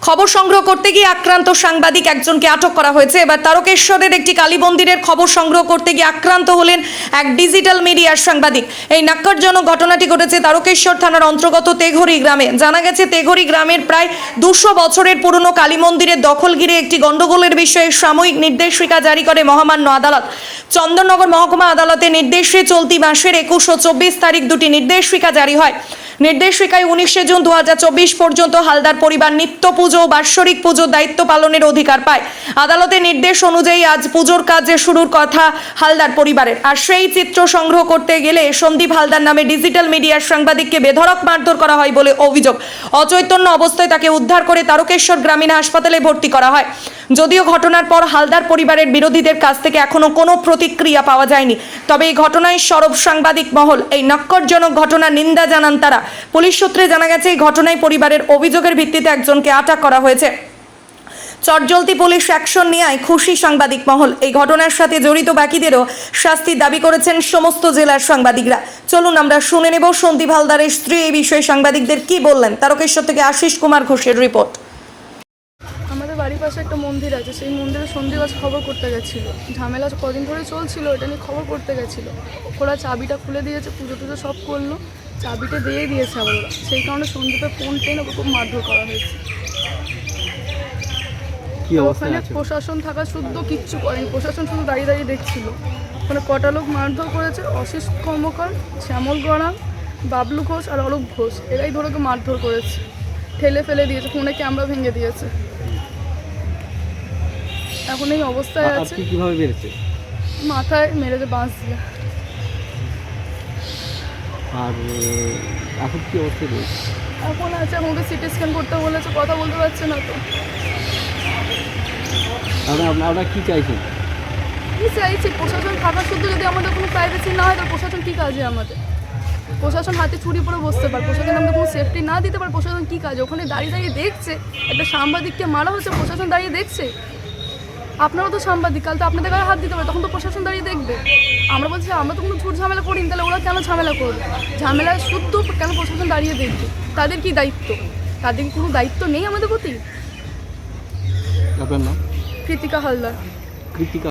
খবর সংগ্রহ করতে গিয়ে আক্রান্ত সাংবাদিক একজনকে আটক করা হয়েছে। এবার তারকেশ্বরের একটি কালী মন্দিরের খবর সংগ্রহ করতে গিয়ে আক্রান্ত হলেন এক ডিজিটাল মিডিয়ার সাংবাদিক। এই ন্যাক্কারজনক ঘটনাটি ঘটেছে তারকেশ্বর থানার অন্তর্গত তেঘরি গ্রামে। জানা গেছে তেঘরি গ্রামের প্রায় 200 বছরের পুরনো কালী মন্দিরের দখল ঘিরে একটি গন্ডগোলের বিষয়ে সাময়িক নির্দেশিকা জারি করে মহামান্য আদালত। চন্দননগর মহকুমা আদালতের নির্দেশে চলতি মাসের 21 ও 24 তারিখ দুটি নির্দেশিকা জারি হয়। নির্দেশিকায় 19 জুন 2024 পর্যন্ত হালদার পরিবার নিত্য পুজো ও বাৎসরিক পুজোর দায়িত্ব পালনের অধিকার পায়। আদালতের নির্দেশ অনুযায়ী আজ পুজোর কাজে শুরুর কথা হালদার পরিবারের। আর সেই চিত্র সংগ্রহ করতে গেলে সন্দীপ হালদার নামে ডিজিটাল মিডিয়ার সাংবাদিককে বেধড়ক মারধর করা হয় বলে অভিযোগ। অচৈতন্য অবস্থায় তাকে উদ্ধার করে তারকেশ্বর গ্রামীণ হাসপাতালে ভর্তি করা হয়। যদিও ঘটনার পর হালদার পরিবারের বিরোধীদের কাছ থেকে এখনো কোনো প্রতিক্রিয়া পাওয়া যায়নি। তবে এই ঘটনায় সরব সাংবাদিক মহল। এই ন্যাক্কারজনক ঘটনার নিন্দা জানান তারা। পুলিশ সূত্রে জানা গেছে এই ঘটনায় পরিবারের অভিযোগের ভিত্তিতে একজনকে আটক করা হয়েছে। চটজলতি পুলিশ অ্যাকশন নেওয়ায় খুশি সাংবাদিক মহল। এই ঘটনার সাথে জড়িত বাকিদেরও শাস্তির দাবি করেছেন সমস্ত জেলার সাংবাদিকরা। চলুন আমরা শুনে নেব সন্দীপ হালদারের স্ত্রী এই বিষয়ে সাংবাদিকদের কি বললেন। তারকেশ্বর থেকে আশিস কুমার ঘোষের রিপোর্ট। আমাদের বাড়ির পাশে একটা মন্দির আছে, সেই মন্দিরে সন্দীপ আজ খবর করতে গেছিলো। ঝামেলা কদিন ধরে চলছিল, এটা নিয়ে খবর করতে গেছিলো। ওরা চাবিটা খুলে দিয়েছে, পুজো টুজো সব করলো, চাবিটা দিয়ে দিয়েছে আবার ওরা। সেই কারণে সন্দীপের ফোন টেনে ওকে খুব মারধর করা হয়েছে। ওখানে প্রশাসন থাকা শুদ্ধ কিচ্ছু করেনি, প্রশাসন শুধু দাঁড়িয়ে দাঁড়িয়ে দেখছিল। ওখানে কটা লোক মারধর করেছে, অশিস কর্মকার, শ্যামল গড়াম, বাবলু ঘোষ আর অরূপ ঘোষ, এরাই ধরে ওকে মারধর করেছে, ঠেলে ফেলে দিয়েছে, ফোনে ক্যামেরা ভেঙে দিয়েছে। এখন এই অবস্থায় আছে। কিভাবে মেরেছে? মাথায় মেরেছে বাঁশ দিয়ে। আর এখন কি অবস্থা রয়েছে? এখন আছে, এখন ওকে সিটি স্ক্যান করতে বলেছে, কথা বলতে পারছে না তো। আপনারা কি চাইছেন? কি চাইছি, প্রশাসন থাকা শুদ্ধ যদি আমাদের কোনো প্রাইভেসি না হয় তাহলে প্রশাসন কী কাজে আমাদের? প্রশাসন হাতে ছুরি পরে বসতে পারে, প্রশাসন আমাদের কোনো সেফটি না দিতে পারে, প্রশাসন কী কাজে? ওখানে দাঁড়িয়ে দাঁড়িয়ে দেখছে একটা সাংবাদিককে মারা হচ্ছে, প্রশাসন দাঁড়িয়ে দেখছে। আপনারাও তো সাংবাদিক, কাল তো আপনাদের গায়ে হাত দিতে পারে, তখন তো প্রশাসন দাঁড়িয়ে দেখবে। আমরা বলছি আমরা তো কোনো ঝুট ঝামেলা করিনি, তাহলে ওরা কেন ঝামেলা করবে? ঝামেলা শুদ্ধ কেন প্রশাসন দাঁড়িয়ে দেখবে? তাদের কি দায়িত্ব? তাদের কি কোনো দায়িত্ব নেই আমাদের প্রতি? আপনার নাম? কৃতিকা হালদার। কৃতিকা।